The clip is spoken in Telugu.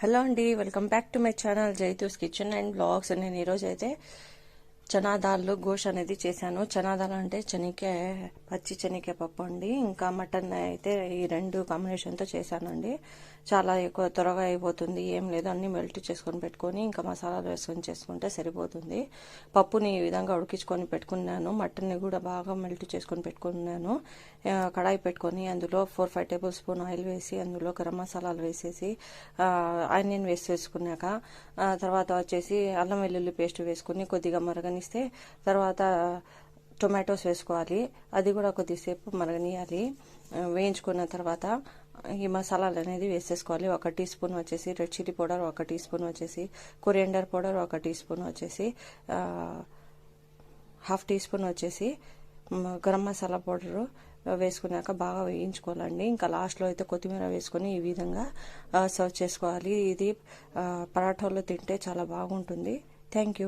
హలో అండి, welcome back to my channel Jaithu's kitchen and blogs. నేను ఈరోజు అయితే చనా దాల్ గోష్ అనేది చేశాను. చనా దాల్ అంటే శనగకాయ, పచ్చి శనగకాయ పప్పు అండి. ఇంకా మటన్ అయితే ఈ రెండు కాంబినేషన్తో చేశానండి. చాలా ఎక్కువ త్వరగా అయిపోతుంది, ఏం లేదు, అన్ని మెల్ట్ చేసుకొని పెట్టుకొని ఇంకా మసాలాలు వేసుకొని చేసుకుంటే సరిపోతుంది. పప్పుని ఈ విధంగా ఉడికించుకొని పెట్టుకున్నాను. మటన్ని కూడా బాగా మెల్ట్ చేసుకొని పెట్టుకున్నాను. కడాయి పెట్టుకొని అందులో 4-5 టేబుల్ స్పూన్ ఆయిల్ వేసి అందులో గరం మసాలాలు వేసేసి ఆనియన్ వేసేసుకున్నాక తర్వాత వచ్చేసి అల్లం వెల్లుల్లి పేస్ట్ వేసుకుని కొద్దిగా మరగనిస్తే తర్వాత టొమాటోస్ వేసుకోవాలి. అది కూడా కొద్దిసేపు మరగనియాలి. వేయించుకున్న తర్వాత ఈ మసాలాలు అనేది వేసేసుకోవాలి. 1 టీ స్పూన్ వచ్చేసి red chilli powder, 1 teaspoon వచ్చేసి కొరియండర్ పౌడర్, 1 టీ స్పూన్ వచ్చేసి 1/2 టీ స్పూన్ వచ్చేసి గరం మసాలా పౌడరు వేసుకున్నాక బాగా వేయించుకోవాలండి. ఇంకా లాస్ట్లో అయితే కొత్తిమీర వేసుకొని ఈ విధంగా సర్వ్ చేసుకోవాలి. ఇది పరాఠాలో తింటే చాలా బాగుంటుంది. Thank you.